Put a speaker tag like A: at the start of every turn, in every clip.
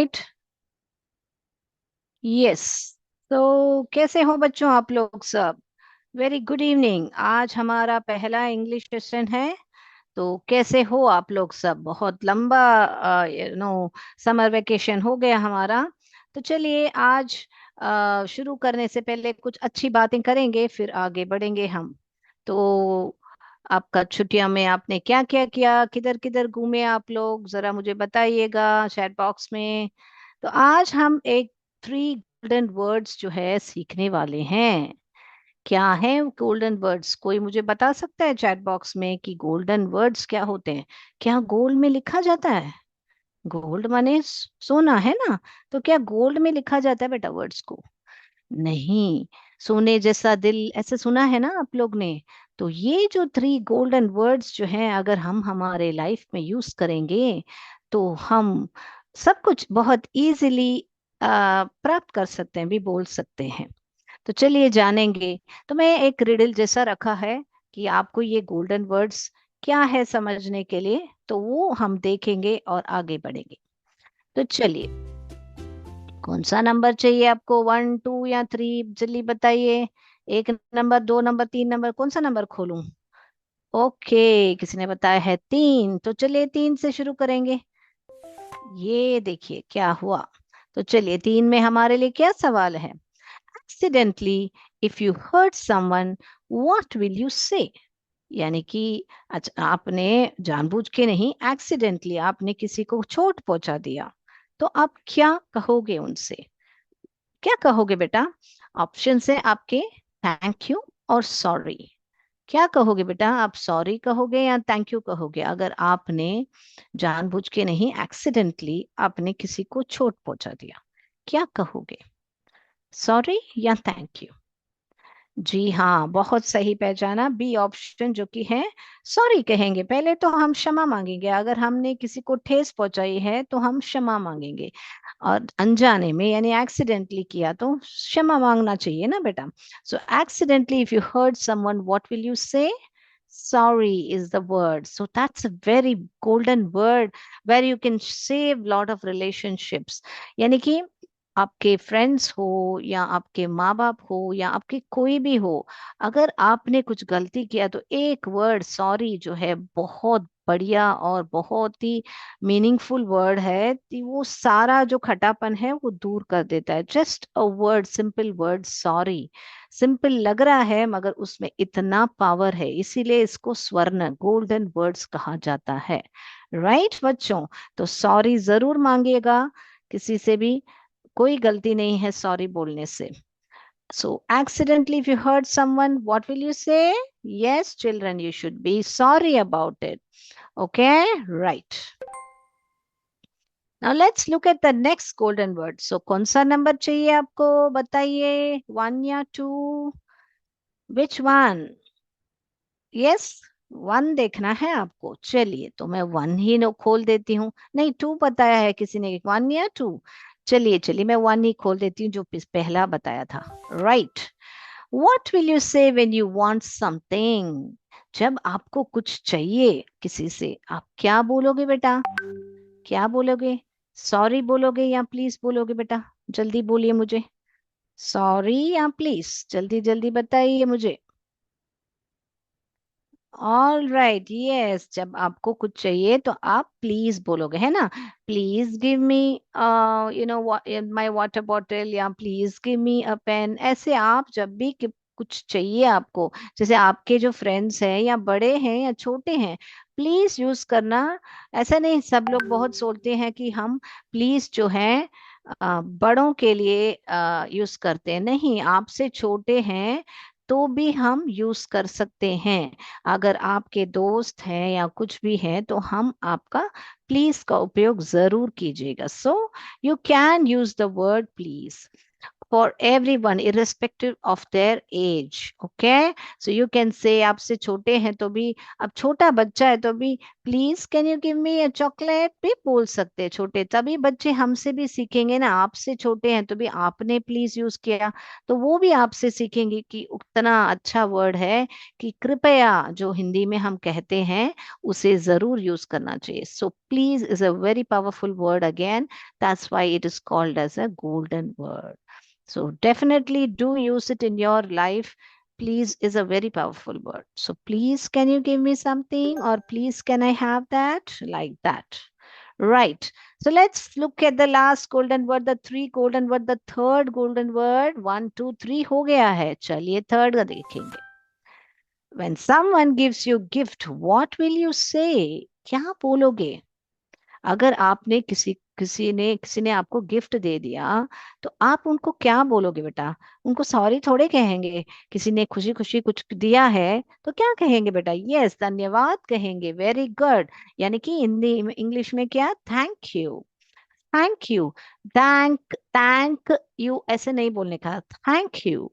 A: Right. Yes. तो कैसे हो बच्चों आप लोग सब? Very good evening. आज हमारा पहला इंग्लिश सेशन है। तो कैसे हो आप लोग सब? बहुत लंबा समर वेकेशन हो गया हमारा। तो चलिए आज शुरू करने से पहले कुछ अच्छी बातें करेंगे, फिर आगे बढ़ेंगे हम। तो आपका छुट्टियों में आपने क्या क्या किया, किधर किधर घूमे आप लोग, जरा मुझे बताइएगा चैट बॉक्स में। तो आज हम एक थ्री गोल्डन वर्ड्स जो है सीखने वाले हैं। क्या है गोल्डन वर्ड्स? कोई मुझे बता सकता है चैट बॉक्स में कि गोल्डन वर्ड्स क्या होते हैं? क्या गोल्ड में लिखा जाता है? गोल्ड माने सोना है ना। तो क्या गोल्ड में लिखा जाता है बेटा वर्ड्स को? नहीं। सोने जैसा दिल, ऐसे सुना है ना आप लोग ने? तो ये जो थ्री गोल्डन वर्ड्स जो हैं, अगर हम हमारे लाइफ में यूज करेंगे तो हम सब कुछ बहुत इजीली प्राप्त कर सकते हैं, भी बोल सकते हैं। तो चलिए जानेंगे। तो मैं एक रिडल जैसा रखा है कि आपको ये गोल्डन वर्ड्स क्या है समझने के लिए, तो वो हम देखेंगे और आगे बढ़ेंगे। तो चलिए, कौन सा नंबर चाहिए आपको? वन, टू या थ्री? जल्दी बताइए। एक नंबर, दो नंबर, तीन नंबर, कौन सा नंबर खोलूं? ओके, किसी ने बताया है तीन, तो चलिए तीन से शुरू करेंगे। ये देखिए क्या हुआ। तो चलिए तीन में हमारे लिए क्या सवाल है? Accidentally if you hurt someone, what will you say? यानी कि अच्छा, आपने जानबूझ के नहीं, एक्सीडेंटली आपने किसी को चोट पहुंचा दिया, तो आप क्या कहोगे उनसे? क्या कहोगे बेटा? ऑप्शन है आपके, थैंक यू और सॉरी। क्या कहोगे बेटा? आप सॉरी कहोगे या थैंक यू कहोगे अगर आपने जानबूझ के नहीं, एक्सीडेंटली आपने किसी को चोट पहुंचा दिया? क्या कहोगे? सॉरी या थैंक यू? जी हाँ, बहुत सही पहचाना, बी ऑप्शन जो कि है सॉरी कहेंगे। पहले तो हम क्षमा मांगेंगे, अगर हमने किसी को ठेस पहुंचाई है तो हम क्षमा मांगेंगे। और अनजाने में यानी एक्सीडेंटली किया तो क्षमा मांगना चाहिए ना बेटा। So accidentally if you hurt someone, what will you say? Sorry is the word. So that's a very golden word where you can save lot of relationships. यानी कि आपके फ्रेंड्स हो या आपके माँ बाप हो या आपके कोई भी हो, अगर आपने कुछ गलती किया तो एक वर्ड सॉरी जो है बहुत बढ़िया और बहुत ही मीनिंगफुल वर्ड है। कि वो सारा जो खटापन है वो दूर कर देता है। Just a word, simple word sorry. Simple लग रहा है मगर उसमें इतना पावर है, इसीलिए इसको स्वर्ण गोल्डन वर्ड्स कहा जाता है। राइट बच्चों? तो सॉरी जरूर मांगिएगा किसी से भी, कोई गलती नहीं है सॉरी बोलने से। So accidentally if you hurt someone, what will you say? Yes children, you should be sorry about it. Okay, right. Now let's look at the next golden word. So कौन सा नंबर चाहिए आपको? बताइए, one या two? Which one? Yes, one देखना है आपको। चलिए तो मैं वन ही नो खोल देती हूँ। नहीं, टू बताया है किसी ने, वन या टू? चलिए चलिए, मैं वन ही खोल देती हूँ जो पहला बताया था। राइट। वॉट विल यू से वेन यू वॉन्ट समथिंग? जब आपको कुछ चाहिए किसी से, आप क्या बोलोगे बेटा? क्या बोलोगे? सॉरी बोलोगे या प्लीज बोलोगे बेटा? जल्दी बोलिए मुझे। सॉरी या प्लीज? जल्दी जल्दी बताइए मुझे। ऑल राइट, यस, जब आपको कुछ चाहिए तो आप प्लीज बोलोगे, है ना? Please give me my water bottle, या please give me a pen. ऐसे आप जब भी कुछ चाहिए आपको, जैसे आपके जो फ्रेंड्स हैं या बड़े हैं या छोटे हैं, प्लीज यूज करना। ऐसा नहीं, सब लोग बहुत सोचते हैं कि हम प्लीज जो है बड़ों के लिए यूज करते हैं। नहीं, आपसे छोटे हैं तो भी हम यूज कर सकते हैं। अगर आपके दोस्त हैं या कुछ भी है तो हम आपका प्लीज का उपयोग जरूर कीजिएगा। So you can use the word please for everyone irrespective of their age. Okay, so you can say, आपसे छोटे हैं तो भी, अब छोटा बच्चा है तो भी please can you give me a chocolate भी बोल सकते हैं छोटे, तभी बच्चे हमसे भी सीखेंगे ना। आपसे छोटे हैं तो भी आपने प्लीज यूज किया, तो वो भी आपसे सीखेंगे कि उतना अच्छा वर्ड है कि कृपया, जो हिंदी में हम कहते हैं, उसे जरूर यूज करना चाहिए। So please is a very powerful word again, that's why it is called as a golden word. So definitely do use it in your life. Please is a very powerful word. So please can you give me something, or please can I have that, like that. Right. So let's look at the last golden word, the three golden word, the third golden word. 1 2 3 हो गया है, चलिए third का देखेंगे। When someone gives you gift, what will you say? क्या बोलोगे? अगर आपने किसी ने आपको गिफ्ट दे दिया, तो आप उनको क्या बोलोगे बेटा? उनको सॉरी थोड़े कहेंगे। किसी ने खुशी खुशी कुछ दिया है तो क्या कहेंगे बेटा? यस, धन्यवाद कहेंगे। Very good. यानी कि हिंदी इंग्लिश में क्या? Thank you. Thank you. Thank you ऐसे नहीं बोलने का, थैंक यू।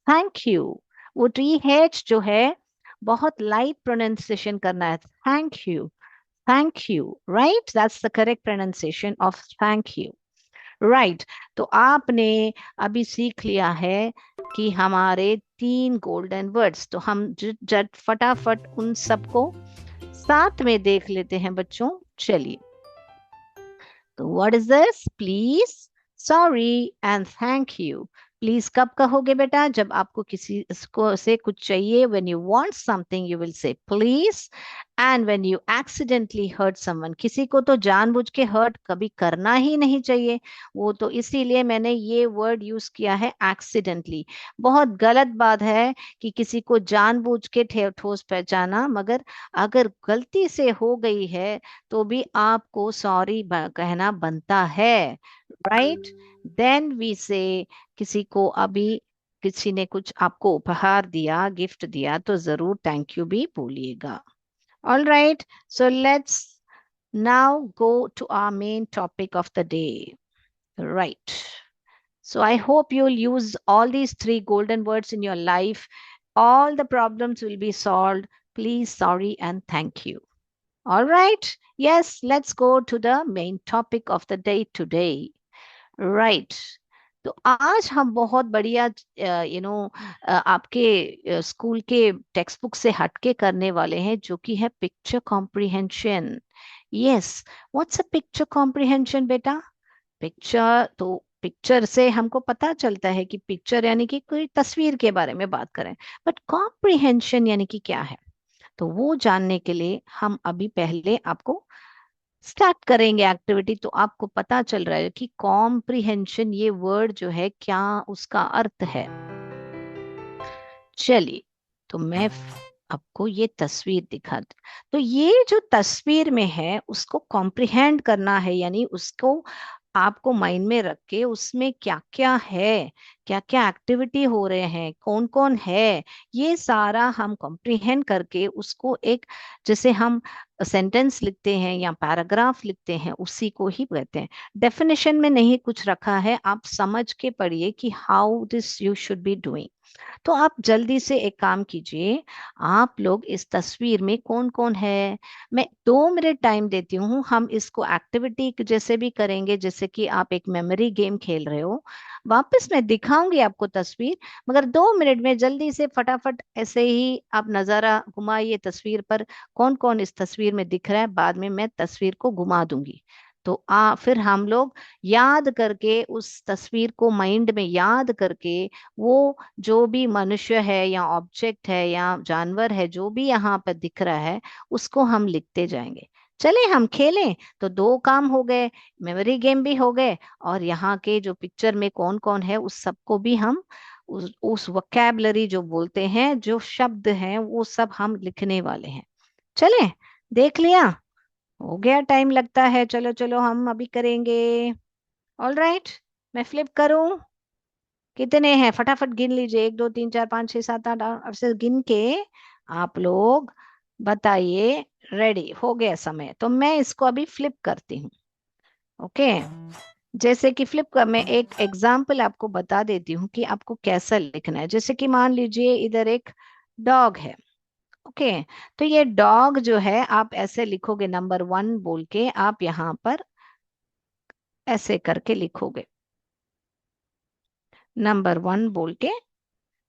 A: Thank you. वो टी एच जो है, बहुत लाइट प्रोनाउंसिएशन करना है। Thank you. Thank you. Right? That's the correct pronunciation of thank you. Right. तो आपने अभी सीख लिया है कि हमारे 3 गोल्डन वर्ड्स, तो हम जट फटाफट उन सबको साथ में देख लेते हैं बच्चों। चलिए, तो what is this? Please, sorry and thank you. Please कब कहोगे बेटा? जब आपको किसी को से कुछ चाहिए, when you want something you will say please. And when you accidentally hurt someone, किसी को तो जानबूझ के हर्ट कभी करना ही नहीं चाहिए, वो तो इसीलिए मैंने ये वर्ड यूज किया है, एक्सीडेंटली। बहुत गलत बात है कि किसी को जानबूझ के ठोस पहुंचाना, मगर अगर गलती से हो गई है तो भी आपको सॉरी कहना बनता है। राइट? देन वी से, किसी को अभी किसी ने कुछ आपको उपहार दिया, गिफ्ट दिया, तो जरूर थैंक यू भी बोलिएगा। All right, so let's now go to our main topic of the day. Right, so I hope you'll use all these 3 golden words in your life. All the problems will be solved. Please, sorry, and thank you. All right. Yes, let's go to the main topic of the day today. Right. तो आज हम बहुत बढ़िया आपके school के text book से हटके करने वाले हैं, जो कि है picture comprehension. Yes, what's a picture comprehension बेटा? पिक्चर तो पिक्चर से हमको पता चलता है कि पिक्चर यानी कि कोई तस्वीर के बारे में बात करें, बट कॉम्प्रिहेंशन यानी कि क्या है? तो वो जानने के लिए हम अभी पहले आपको स्टार्ट करेंगे एक्टिविटी। तो आपको पता चल रहा है कि कॉम्प्रिहेंशन ये वर्ड जो है, क्या उसका अर्थ है। चलिए, तो मैं आपको ये तस्वीर दिखा दूं। तो ये जो तस्वीर में है उसको कॉम्प्रिहेंड करना है, यानी उसको आपको माइंड में रख के उसमें क्या क्या है, क्या क्या एक्टिविटी हो रहे हैं, कौन कौन है, ये सारा हम कॉम्प्रिहेंड करके उसको एक, जैसे हम सेंटेंस लिखते हैं या पैराग्राफ लिखते हैं, उसी को ही कहते हैं। डेफिनेशन में नहीं कुछ रखा है, आप समझ के पढ़िए कि how this you should be doing. तो आप जल्दी से एक काम कीजिए, आप लोग इस तस्वीर में कौन कौन है, मैं 2 मिनट टाइम देती हूँ। हम इसको एक्टिविटी जैसे भी करेंगे, जैसे कि आप एक मेमोरी गेम खेल रहे हो। वापस मैं दिखाऊंगी आपको तस्वीर, मगर 2 मिनट में जल्दी से फटाफट ऐसे ही आप नजारा घुमाइए तस्वीर पर, कौन कौन इस तस्वीर में दिख रहा है। बाद में मैं तस्वीर को घुमा दूंगी, तो फिर हम लोग याद करके उस तस्वीर को माइंड में याद करके, वो जो भी मनुष्य है या ऑब्जेक्ट है या जानवर है जो भी यहाँ पर दिख रहा है, उसको हम लिखते जाएंगे। चले हम खेलें, तो 2 काम हो गए, मेमोरी गेम भी हो गए, और यहाँ के जो पिक्चर में कौन कौन है उस सबको भी हम उस वोकैबलरी जो बोलते हैं, जो शब्द हैं, वो सब हम लिखने वाले हैं। चले, देख लिया? हो गया टाइम लगता है, चलो चलो हम अभी करेंगे। ऑल राइट, मैं फ्लिप करूं? कितने हैं फटाफट गिन लीजिए, 1 2 3 4 5 6 7 8 ऐसे गिन के आप लोग बताइए। रेडी हो गया समय, तो मैं इसको अभी फ्लिप करती हूँ। ओके, जैसे कि फ्लिप कर, मैं एक एग्जाम्पल आपको बता देती हूँ कि आपको कैसा लिखना है। जैसे कि मान लीजिए इधर एक डॉग है, ओके, तो ये डॉग जो है आप ऐसे लिखोगे, नंबर वन बोल के आप यहाँ पर ऐसे करके लिखोगे, नंबर वन बोल के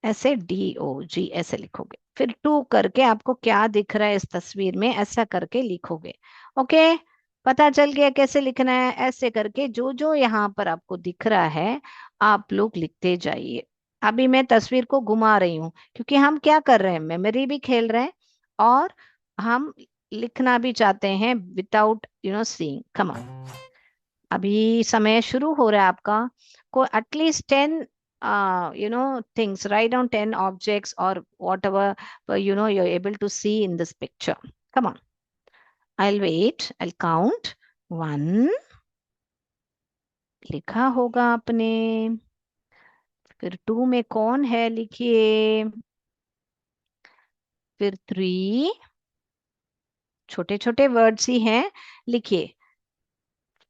A: ऐसे DOG ऐसे लिखोगे। फिर टू करके आपको क्या दिख रहा है इस तस्वीर में, ऐसा करके लिखोगे। ओके, पता चल गया कैसे लिखना है? ऐसे करके जो जो यहाँ पर आपको दिख रहा है आप लोग लिखते जाइए। अभी मैं तस्वीर को घुमा रही हूँ क्योंकि हम क्या कर रहे हैं, मेमोरी भी खेल रहे हैं और हम लिखना भी चाहते हैं विदाउट सीइंग। कम ऑन, अभी समय शुरू हो रहा है आपका। को at least 10 things, write down 10 objects or whatever you're able to see in this picture. Come on, I'll wait, I'll count. One, लिखा होगा आपने। फिर टू में कौन है लिखिए। फिर थ्री, छोटे छोटे वर्ड्स ही हैं, लिखिए।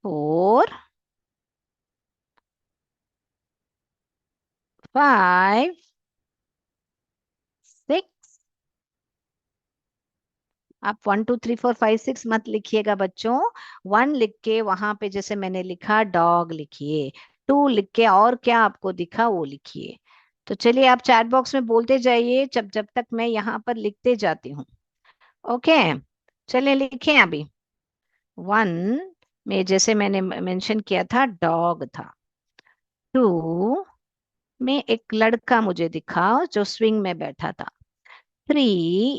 A: Four, five, six. आप 1 2 3 4 5 6 मत लिखिएगा बच्चों। वन लिख के वहां पे जैसे मैंने लिखा डॉग लिखिए, टू लिख के और क्या आपको दिखा वो लिखिए। तो चलिए आप चैट बॉक्स में बोलते जाइए जब जब तक मैं यहाँ पर लिखते जाती हूँ। ओके, चलिए लिखें अभी। वन में जैसे मैंने मेंशन किया था डॉग था। टू में एक लड़का मुझे दिखा जो स्विंग में बैठा था। थ्री,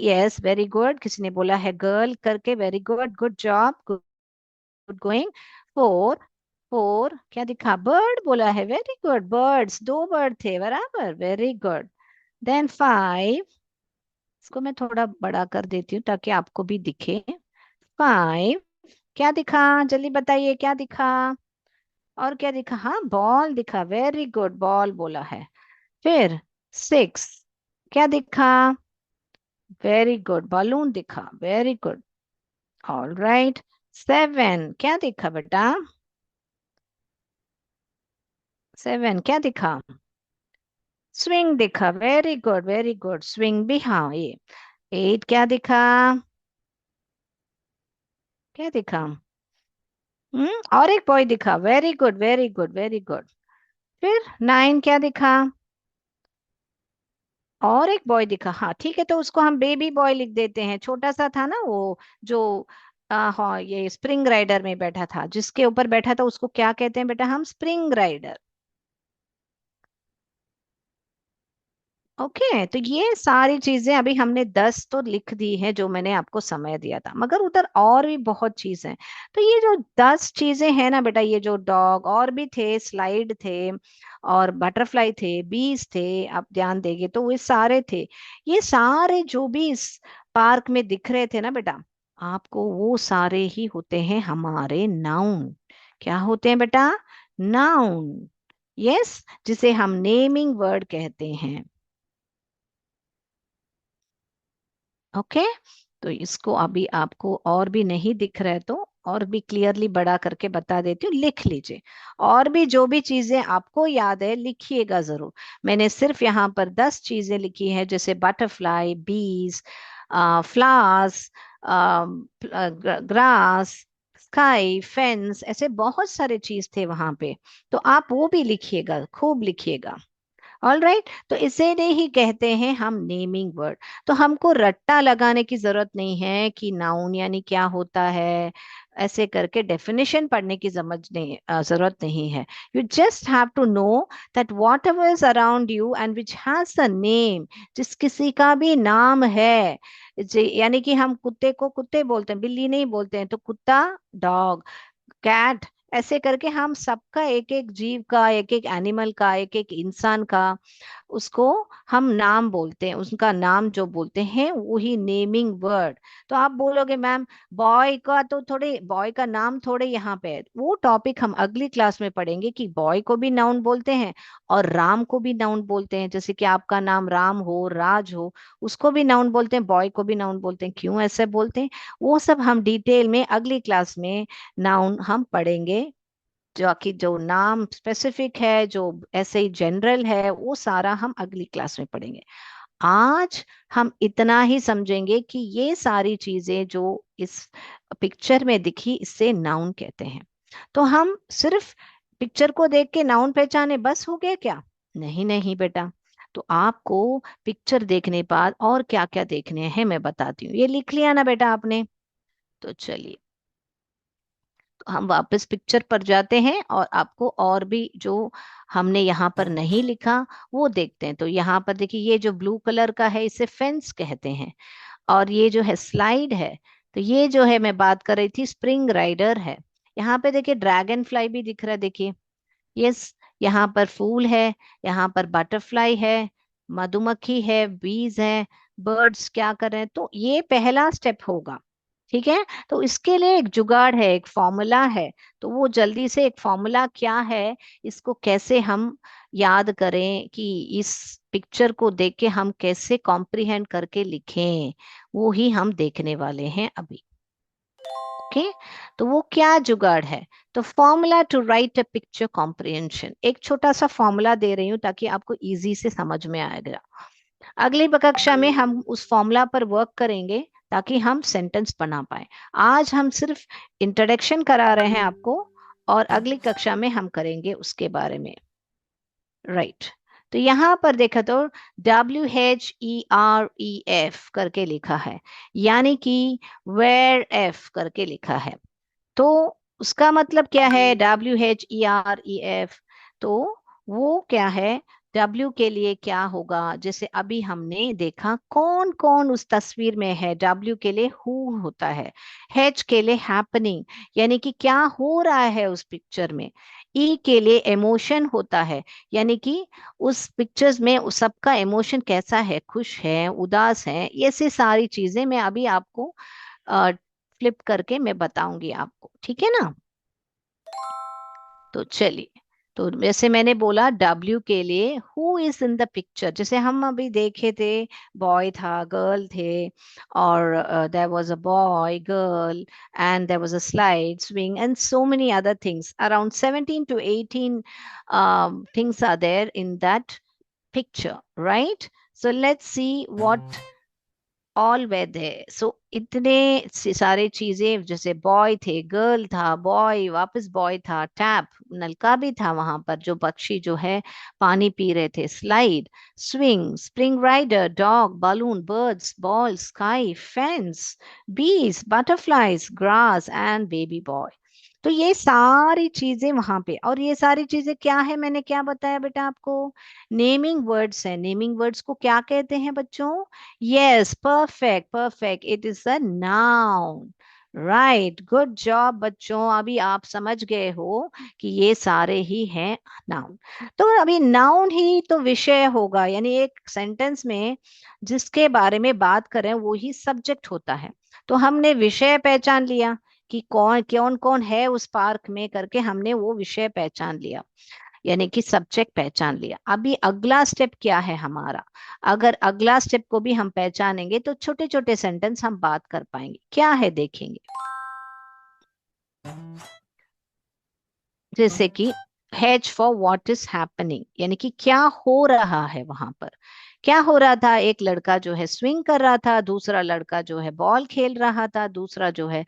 A: यस वेरी गुड, किसी ने बोला है गर्ल करके, very good, good job, good going. Four, four क्या दिखा, बर्ड बोला है, वेरी गुड, बर्ड्स, दो बर्ड थे बराबर, वेरी गुड। देन फाइव, इसको मैं थोड़ा बड़ा कर देती हूँ ताकि आपको भी दिखे। फाइव, क्या दिखा, जल्दी बताइए क्या दिखा, और क्या दिखा, हाँ बॉल दिखा, वेरी गुड, बॉल बोला है। फिर सिक्स, क्या दिखा, वेरी गुड, बलून दिखा, very good, all right. Seven, क्या दिखा बेटा, सेवन क्या दिखा, स्विंग दिखा, very good very good, swing भी, हाँ ये। एट क्या दिखा, क्या दिखा, और एक बॉय दिखा, very good very good very good. फिर नाइन क्या दिखा, और एक बॉय दिखा, हाँ ठीक है, तो उसको हम बेबी बॉय लिख देते हैं, छोटा सा था ना वो, जो हाँ ये स्प्रिंग राइडर में बैठा था, जिसके ऊपर बैठा था उसको क्या कहते हैं बेटा, हम स्प्रिंग राइडर। ओके, तो ये सारी चीजें अभी हमने 10 तो लिख दी है जो मैंने आपको समय दिया था, मगर उधर और भी बहुत चीजें हैं। तो ये जो 10 चीजें हैं ना बेटा, ये जो डॉग और भी थे, स्लाइड थे और बटरफ्लाई थे, बीज थे, आप ध्यान देंगे तो ये सारे थे। ये सारे जो भी इस पार्क में दिख रहे थे ना बेटा आपको, वो सारे ही होते हैं हमारे नाउन। क्या होते हैं बेटा, नाउन। यस, जिसे हम नेमिंग वर्ड कहते हैं। ओके, तो इसको अभी आपको और भी नहीं दिख रहा है तो और भी क्लियरली बड़ा करके बता देती हूँ, लिख लीजिए। और भी जो भी चीजें आपको याद है लिखिएगा जरूर। मैंने सिर्फ यहाँ पर 10 चीजें लिखी हैं, जैसे बटरफ्लाई, बीज, फ्लावर्स, ग्रास, स्काई, फेंस, ऐसे बहुत सारे चीज थे वहां पे। तो आप वो भी लिखिएगा, खूब लिखिएगा। ऑल राइट, तो इसे ने ही कहते हैं हम नेमिंग वर्ड। तो हमको रट्टा लगाने की जरूरत नहीं है कि नाउन यानी क्या होता है, ऐसे करके डेफिनेशन पढ़ने की जरूरत नहीं है। You just have to know that whatever is around you and which has a name, जिस किसी का भी नाम है, यानी कि हम कुत्ते को कुत्ते बोलते हैं, बिल्ली नहीं बोलते हैं, तो कुत्ता डॉग, कैट, ऐसे करके हम सबका, एक एक जीव का, एक एक एनिमल का, एक एक इंसान का, उसको हम नाम बोलते हैं, उसका नाम जो बोलते हैं वही नेमिंग वर्ड। तो आप बोलोगे मैम बॉय का तो थोड़े, बॉय का नाम थोड़े यहाँ पे है, वो टॉपिक हम अगली क्लास में पढ़ेंगे कि बॉय को भी नाउन बोलते हैं और राम को भी नाउन बोलते हैं। जैसे कि आपका नाम राम हो, राज हो, उसको भी नाउन बोलते हैं, बॉय को भी नाउन बोलते हैं, क्यों ऐसे बोलते हैं वो सब हम डिटेल में अगली क्लास में नाउन हम पढ़ेंगे। जो कि जो नाम स्पेसिफिक है, जो ऐसे ही जनरल है, वो सारा हम अगली क्लास में पढ़ेंगे। आज हम इतना ही समझेंगे कि ये सारी चीजें जो इस पिक्चर में दिखी इससे नाउन कहते हैं। तो हम सिर्फ पिक्चर को देख के नाउन पहचाने बस हो गया क्या? नहीं नहीं बेटा। तो आपको पिक्चर देखने बाद और क्या क्या देखने हैं मैं बताती हूँ। ये लिख लिया ना बेटा आपने? तो चलिए, तो हम वापस पिक्चर पर जाते हैं और आपको और भी जो हमने यहाँ पर नहीं लिखा वो देखते हैं। तो यहाँ पर देखिए, ये जो ब्लू कलर का है इसे फेंस कहते हैं। और ये जो है स्लाइड है। तो ये जो है मैं बात कर रही थी स्प्रिंग राइडर है। यहाँ पे देखिए ड्रैगन फ्लाई भी दिख रहा है, देखिए। यस, यहाँ पर फूल है, यहाँ पर बटरफ्लाई है, मधुमक्खी है, बीज है, बर्ड्स क्या कर रहे हैं। तो ये पहला स्टेप होगा, ठीक है। तो इसके लिए एक जुगाड़ है, एक फॉर्मूला है। तो वो जल्दी से, एक फॉर्मूला क्या है, इसको कैसे हम याद करें कि इस पिक्चर को देख के हम कैसे कॉम्प्रिहेंड करके लिखें, वो ही हम देखने वाले हैं अभी। ओके, तो वो क्या जुगाड़ है? तो formula to write a picture comprehension, एक छोटा सा फॉर्मूला दे रही हूँ ताकि आपको इजी से समझ में आएगा। अगली कक्षा में हम उस फॉर्मूला पर वर्क करेंगे ताकि हम सेंटेंस बना पाए। आज हम सिर्फ इंट्रोडक्शन करा रहे हैं आपको, और अगली कक्षा में हम करेंगे उसके बारे में। राइट, तो यहां पर देखा तो WHEREF करके लिखा है, यानी कि वेयर एफ करके लिखा है। तो उसका मतलब क्या है WHEREF? तो वो क्या है, W के लिए क्या होगा? जैसे अभी हमने देखा कौन कौन उस तस्वीर में है। W के लिए हु होता है। H के लिए हैपनिंग, यानी कि क्या हो रहा है उस पिक्चर में। E के लिए इमोशन होता है, यानी कि उस पिक्चर्स में उस सबका इमोशन कैसा है, खुश है, उदास है। ये से सारी चीजें मैं अभी आपको फ्लिप करके मैं बताऊंगी आपको, ठीक है ना? तो चलिए, तो जैसे मैंने बोला W के लिए who is in the picture, जैसे हम अभी देखे थे, बॉय था, गर्ल थे, और there was a boy, girl, and there was a slide, swing, and so many other things. Around 17 to 18 things are there in that picture, right? So let's see what all way there. So इतने सारे चीजें, जैसे boy थे, girl था, boy वापस boy था, tap नलका भी था वहां पर, जो पक्षी जो है पानी पी रहे थे, slide, swing, spring rider, dog, balloon, birds, ball, sky, fence, bees, butterflies, grass and baby boy. तो ये सारी चीजें वहां पे, और ये सारी चीजें क्या है, मैंने क्या बताया बेटा आपको? नेमिंग वर्ड्स है। नेमिंग वर्ड्स को क्या कहते हैं बच्चों? Yes, perfect, perfect. It is a noun. Right, good job बच्चों। अभी आप समझ गए हो कि ये सारे ही हैं नाउन। तो अभी नाउन ही तो विषय होगा, यानी एक सेंटेंस में जिसके बारे में बात करें वो ही सब्जेक्ट होता है। तो हमने विषय पहचान लिया कि कौन कौन कौन है उस पार्क में करके, हमने वो विषय पहचान लिया, यानी कि सब्जेक्ट पहचान लिया। अभी अगला स्टेप क्या है हमारा? अगर अगला स्टेप को भी हम पहचानेंगे तो छोटे छोटे सेंटेंस हम बात कर पाएंगे। क्या है देखेंगे, जैसे कि H for what is happening, यानी कि क्या हो रहा है वहां पर। क्या हो रहा था? एक लड़का जो है स्विंग कर रहा था, दूसरा लड़का जो है बॉल खेल रहा था, दूसरा जो है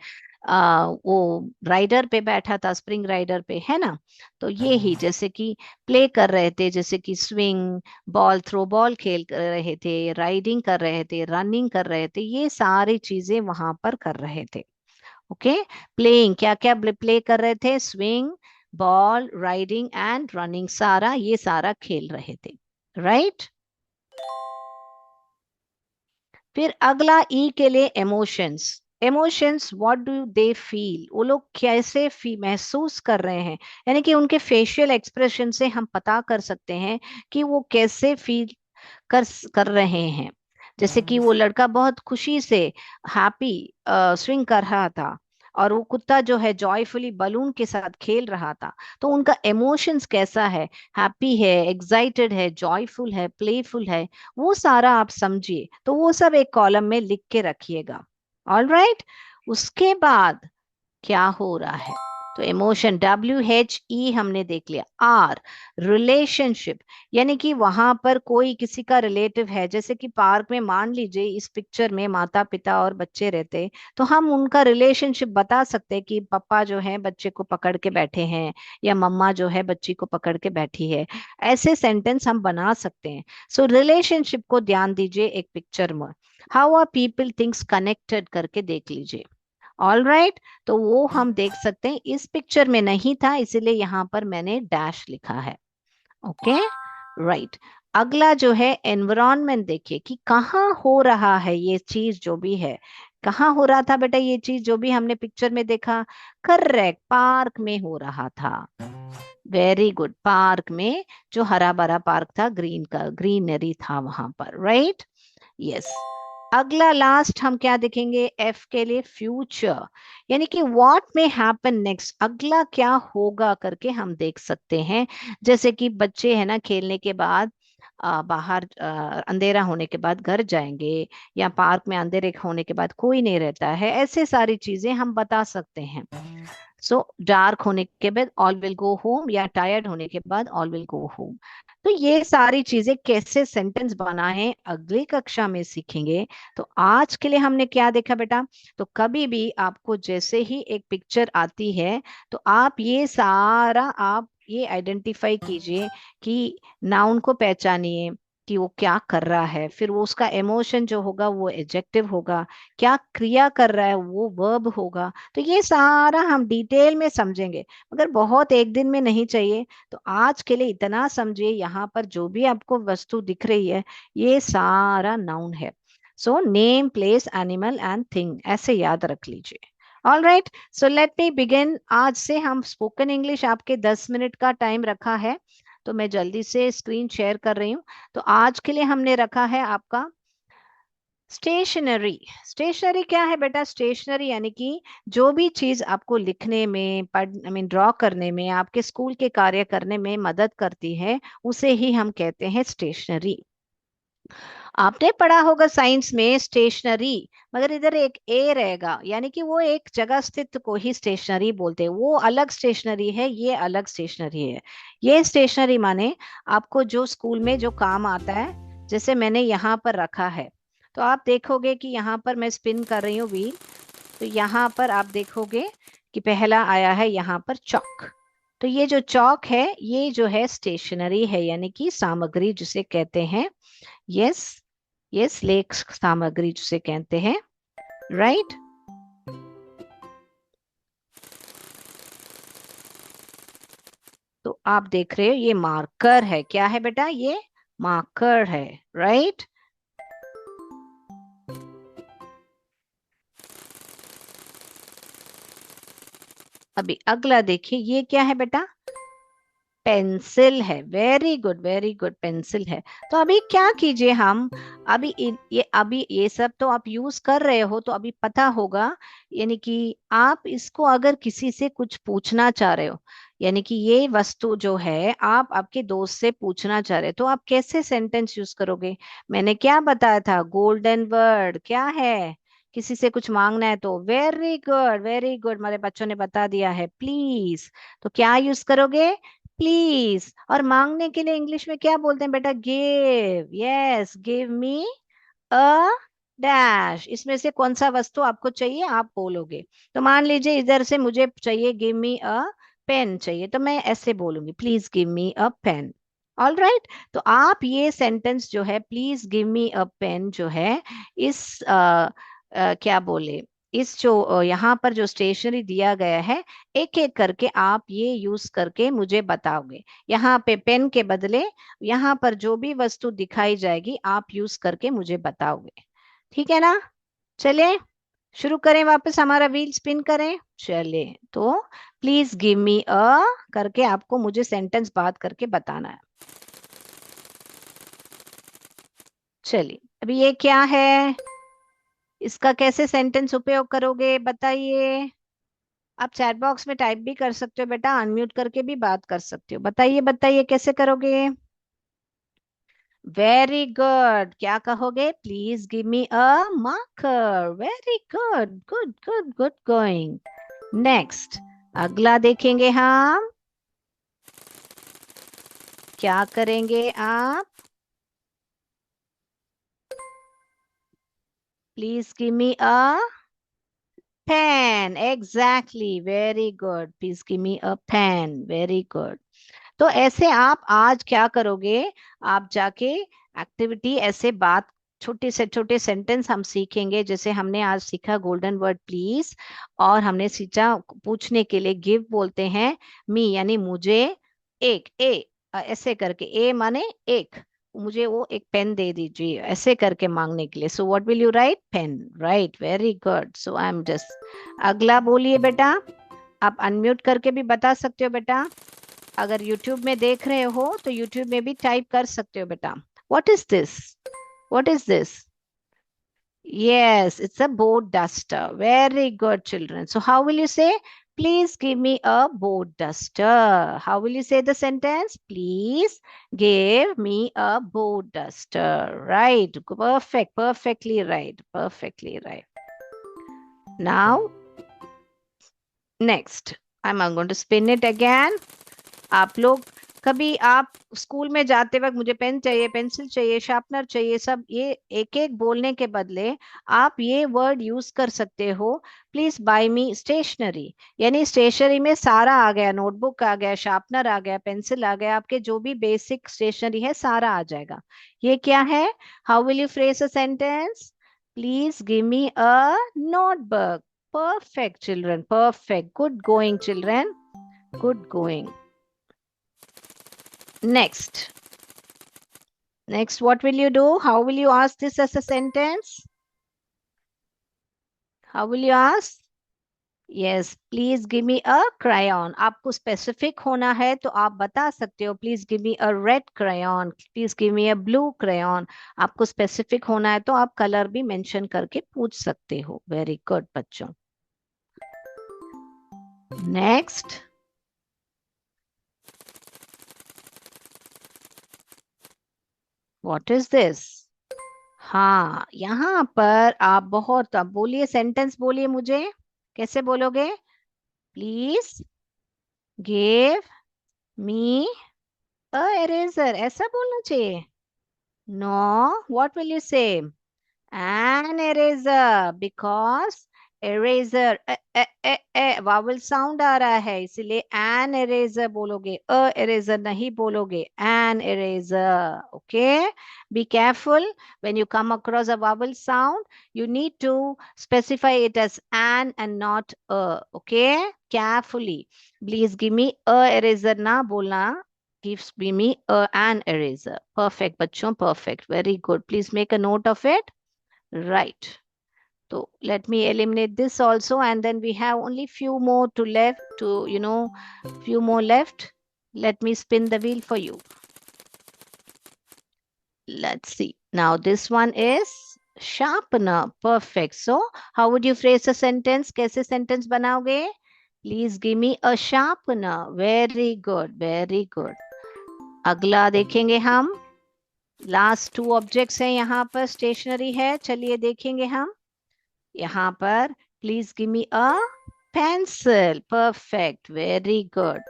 A: वो राइडर पे बैठा था, स्प्रिंग राइडर पे, है ना? तो ये ही जैसे कि प्ले कर रहे थे, जैसे कि स्विंग, बॉल थ्रो, बॉल खेल कर रहे थे, राइडिंग कर रहे थे, रनिंग कर रहे थे, ये सारी चीजें वहां पर कर रहे थे। ओके, प्लेइंग, क्या क्या प्ले कर रहे थे? Swing, ball, riding and running, सारा ये सारा खेल रहे थे। राइट, फिर अगला ई के लिए emotions. Emotions, what do they feel, वो लोग कैसे महसूस कर रहे हैं, यानी कि उनके फेशियल एक्सप्रेशन से हम पता कर सकते हैं कि वो कैसे फील कर कर रहे हैं। जैसे कि वो लड़का बहुत खुशी से हैप्पी स्विंग कर रहा था, और वो कुत्ता जो है जॉयफुली बलून के साथ खेल रहा था। तो उनका इमोशंस कैसा है? हैप्पी है, एक्साइटेड है, जॉयफुल है, प्लेफुल है, वो सारा आप समझिए। तो वो सब एक कॉलम में लिख के रखिएगा। ऑल राइट, उसके बाद क्या हो रहा है? तो इमोशन, WHE हमने देख लिया। R, रिलेशनशिप, यानी कि वहां पर कोई किसी का रिलेटिव है, जैसे कि पार्क में मान लीजिए इस पिक्चर में माता पिता और बच्चे रहते, तो हम उनका रिलेशनशिप बता सकते हैं कि पापा जो है बच्चे को पकड़ के बैठे हैं, या मम्मा जो है बच्ची को पकड़ के बैठी है। ऐसे सेंटेंस हम बना सकते हैं। सो रिलेशनशिप को ध्यान दीजिए एक पिक्चर में। How are people things connected करके देख लीजिए। ऑल राइट, तो वो हम देख सकते हैं। इस पिक्चर में नहीं था, इसीलिए यहां पर मैंने डैश लिखा है। Okay, right. अगला जो है एनवायरमेंट, देखिए कि कहाँ हो रहा है ये चीज जो भी है। कहाँ हो रहा था बेटा ये चीज जो भी हमने पिक्चर में देखा? करेक्ट, पार्क में हो रहा था। वेरी गुड, पार्क में, जो हरा भरा पार्क था, ग्रीन का ग्रीनरी था वहां पर, राइट। यस। अगला लास्ट हम क्या देखेंगे? एफ के लिए फ्यूचर, यानी कि व्हाट में हैपन नेक्स्ट, अगला क्या होगा करके हम देख सकते हैं। जैसे कि बच्चे है ना, खेलने के बाद बाहर अंधेरा होने के बाद घर जाएंगे, या पार्क में अंधेरे होने के बाद कोई नहीं रहता है, ऐसे सारी चीजें हम बता सकते हैं। सो डार्क होने के बाद ऑल विल गो होम, या टायर्ड होने के बाद ऑल विल गो होम। तो ये सारी चीजें कैसे सेंटेंस बनाए अगली कक्षा में सीखेंगे। तो आज के लिए हमने क्या देखा बेटा? तो कभी भी आपको जैसे ही एक पिक्चर आती है, तो आप ये सारा आप ये आइडेंटिफाई कीजिए कि नाउन को पहचानिए कि वो क्या कर रहा है, फिर वो उसका इमोशन जो होगा वो एडजेक्टिव होगा, क्या क्रिया कर रहा है वो वर्ब होगा। तो ये सारा हम डिटेल में समझेंगे, मगर बहुत एक दिन में नहीं चाहिए। तो आज के लिए इतना समझिए, यहाँ पर जो भी आपको वस्तु दिख रही है ये सारा नाउन है। So name, place, animal and thing, ऐसे याद रख लीजिए। All right, so let me begin. आज से हम स्पोकन इंग्लिश, आपके 10 मिनट का टाइम रखा है, तो मैं जल्दी से स्क्रीन शेयर कर रही हूँ। तो आज के लिए हमने रखा है आपका स्टेशनरी। स्टेशनरी क्या है बेटा? स्टेशनरी यानी कि जो भी चीज आपको लिखने में, पढ़ आई मीन ड्रॉ करने में, आपके स्कूल के कार्य करने में मदद करती है, उसे ही हम कहते हैं स्टेशनरी। आपने पढ़ा होगा साइंस में स्टेशनरी, मगर इधर एक ए रहेगा, यानी कि वो एक जगह स्थित को ही स्टेशनरी बोलते हैं। वो अलग स्टेशनरी है, ये अलग स्टेशनरी है। ये स्टेशनरी माने आपको जो स्कूल में जो काम आता है, जैसे मैंने यहाँ पर रखा है। तो आप देखोगे कि यहाँ पर मैं स्पिन कर रही हूँ व्हील, तो यहाँ पर आप देखोगे कि पहला आया है यहाँ पर चौक। तो ये जो चौक है ये जो है स्टेशनरी है, यानी कि सामग्री जिसे कहते हैं। यस, यस, लेख सामग्री जिसे कहते हैं, राइट। तो आप देख रहे हो ये मार्कर है, क्या है बेटा? ये मार्कर है, राइट। अभी अगला देखिए, ये क्या है बेटा? पेंसिल है। Very good, very good, pencil है। तो अभी क्या कीजिए हम, अभी ये सब तो आप यूज कर रहे हो, तो अभी पता होगा, यानी कि आप इसको अगर किसी से कुछ पूछना चाह रहे हो, यानी कि ये वस्तु जो है आप आपके दोस्त से पूछना चाह रहे हो, तो आप कैसे सेंटेंस यूज करोगे? मैंने क्या बताया था? गोल्डन वर्ड क्या है? किसी से कुछ मांगना है तो वेरी गुड, वेरी गुड, हमारे बच्चों ने बता दिया है, प्लीज। तो क्या यूज करोगे? प्लीज। और मांगने के लिए इंग्लिश में क्या बोलते हैं बेटा? Give. Yes, give me a dash. इसमें से कौन सा वस्तु आपको चाहिए आप बोलोगे। तो मान लीजिए इधर से मुझे चाहिए गिव मी अ पेन चाहिए, तो मैं ऐसे बोलूंगी, please give me a pen. All right, तो आप ये सेंटेंस जो है please give me a pen जो है, इस क्या बोले, इस जो यहाँ पर जो स्टेशनरी दिया गया है, एक एक करके आप ये यूज करके मुझे बताओगे। यहाँ पे पेन के बदले यहाँ पर जो भी वस्तु दिखाई जाएगी आप यूज करके मुझे बताओगे। ठीक है ना? चलिए शुरू करें, वापस हमारा व्हील स्पिन करें। चलिए, तो प्लीज गिव मी अ करके आपको मुझे सेंटेंस बात करके बताना है। चलिए, अभी ये क्या है? इसका कैसे सेंटेंस उपयोग करोगे बताइए? आप चैट बॉक्स में टाइप भी कर सकते हो बेटा, अनम्यूट करके भी बात कर सकते हो। बताइए बताइए कैसे करोगे? वेरी गुड, क्या कहोगे? Please give me a marker. Very good, good good good going. Next, अगला देखेंगे हम, क्या करेंगे आप? Please give me a pen. Exactly, very good. Please give me a pen. Very good. तो ऐसे आप आज क्या करोगे? आप जाके एक्टिविटी ऐसे बात, छोटे से छोटे सेंटेंस हम सीखेंगे. जैसे हमने आज सीखा गोल्डन वर्ड प्लीज, और हमने सीखा पूछने के लिए गिव बोलते हैं, मी यानी मुझे, एक ए, ऐसे करके ए माने एक, मुझे वो एक पेन दे दीजिए, ऐसे करके मांगने के लिए. So what will you write? Pen. Right, very good. So I am just, अगला बोलिए बेटा. आप अनम्यूट करके भी बता सकते हो बेटा. अगर YouTube में देख रहे हो तो YouTube में भी टाइप कर सकते हो बेटा. What is this? What is this? Yes, it's a board duster. Very good, children. So how will you say? Please give me a board duster. How will you say the sentence? Please give me a board duster. Right. Perfect. Perfectly right. Perfectly right. Now, next. I'm going to spin it again. आप लोग कभी आप school में जाते वक्त मुझे pen चाहिए, pencil चाहिए, शार्पनर चाहिए, सब ये एक एक बोलने के बदले आप ये वर्ड यूज कर सकते हो. Please buy me stationery. यानी स्टेशनरी में सारा आ गया, नोटबुक आ गया, शार्पनर आ गया, पेंसिल आ गया, आपके जो भी बेसिक स्टेशनरी है सारा आ जाएगा. ये क्या है? How will you phrase a sentence? Please give me a notebook. Perfect children, perfect. Good going children, good going. Next. Next, what will you do? How will you ask this as a sentence? How will you ask? Yes, please give me a crayon. आपको specific होना है तो आप बता सकते हो please give me a red crayon. Please give me a blue crayon. आपको specific होना है तो आप color भी mention करके पूछ सकते हो. Very good बच्चों. Next. What is this? हाँ, यहाँ पर आप बहुत, अब बोलिए, सेंटेंस बोलिए मुझे. कैसे बोलोगे? Please give me a eraser, ऐसा बोलना चाहिए. No, what will you say? an eraser, because eraser vowel sound आ रहा है इसीलिए an eraser बोलोगे, a eraser नहीं बोलोगे. an eraser. Okay, be careful when you come across a vowel sound, you need to specify it as an and not a. Okay, carefully. Please give me a eraser ना बोलना. Gives me an eraser. Perfect बच्चों, perfect. Very good. Please make a note of it. Right. So let me eliminate this also, and then we have only few more to left to, few more left. Let me spin the wheel for you. Let's see. Now this one is sharpener. Perfect. So how would you phrase a sentence? कैसे sentence बनाओगे? Please give me a sharpener. Very good. Very good. अगला देखेंगे हम. Last two objects हैं यहाँ पर, stationery है. चलिए देखेंगे हम यहाँ पर. Please give me a pencil. Perfect, very good.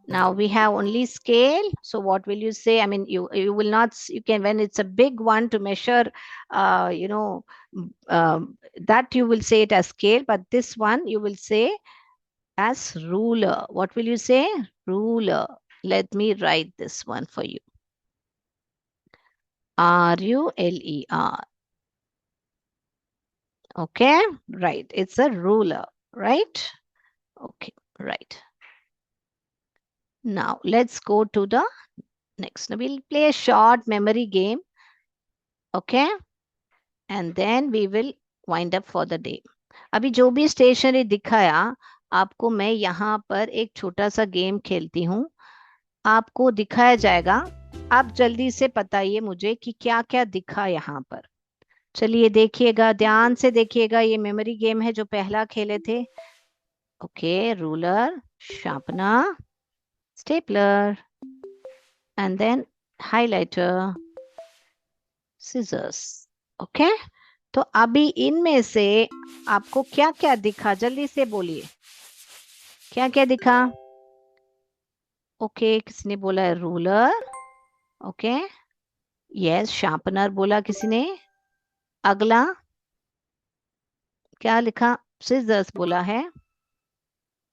A: Now we have only scale. So what will you say? I mean, you will not, you can, when it's a big one to measure, uh, you know, that you will say it as scale, but this one you will say as ruler. What will you say? Ruler. Let me write this one for you. ruler. Okay, right. It's a ruler, right? Okay, right. Now let's go to the next. Now we'll play a short memory game. Okay, and then we will wind up for the day. अभी जो भी stationery दिखाया आपको, मैं यहाँ पर एक छोटा सा गेम खेलती हूँ. आपको दिखाया जाएगा, आप जल्दी से बताइए मुझे कि क्या क्या दिखा यहाँ पर. चलिए देखिएगा, ध्यान से देखिएगा. ये मेमोरी गेम है जो पहला खेले थे. Okay, ruler, sharpener, stapler, and then highlighter, scissors. Okay, तो अभी इनमें से आपको क्या क्या दिखा, जल्दी से बोलिए. क्या क्या दिखा? ओके, किसने बोला है रूलर? ओके, यस, शार्पनर बोला किसी ने। अगला क्या लिखा? सिजर्स बोला है।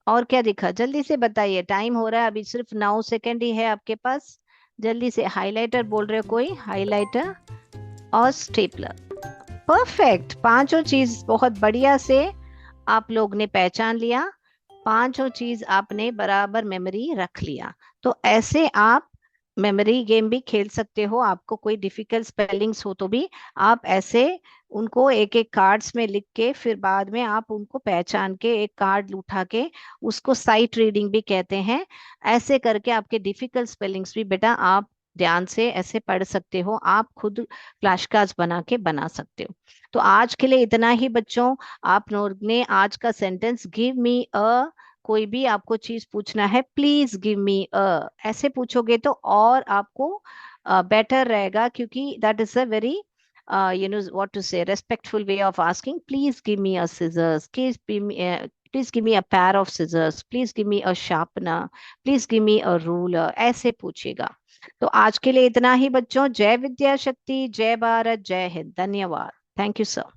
A: और क्या दिखा? जल्दी से बताइए, टाइम हो रहा है, अभी सिर्फ 9 सेकंड ही है आपके पास। जल्दी से। हाइलाइटर बोल रहे हो कोई? हाइलाइटर और स्टेपलर। परफेक्ट, पांचों चीज बहुत बढ़िया से आप लोग ने पहचान लिया। पांचों चीज आपने बराबर मेमोरी रख लिया। तो ऐसे आप मेमोरी गेम भी खेल सकते हो। आपको कोई डिफिकल्ट स्पेलिंग्स हो तो भी आप ऐसे उनको एक एक कार्ड्स में लिख के, फिर बाद में आप उनको पहचान के एक कार्ड उठा के, उसको साइट रीडिंग भी कहते हैं। ऐसे करके आपके डिफिकल्ट स्पेलिंग्स भी बेटा आप ध्यान से ऐसे पढ़ सकते हो। आप खुद फ्लैश कार्ड्स बना के बना सकते हो। तो आज के लिए इतना ही बच्चों। आप लोग ने आज का सेंटेंस गिव मी अ, कोई भी आपको चीज पूछना है, प्लीज गिव मी अ, ऐसे पूछोगे तो और आपको बेटर रहेगा, क्योंकि that is a very what to say respectful way of asking. Please give me a scissors, please give me a pair of scissors, please give me a sharpener, please give me a ruler, ऐसे पूछेगा। तो आज के लिए इतना ही बच्चों। जय विद्या शक्ति, जय भारत, जय हिंद, धन्यवाद। Thank you sir.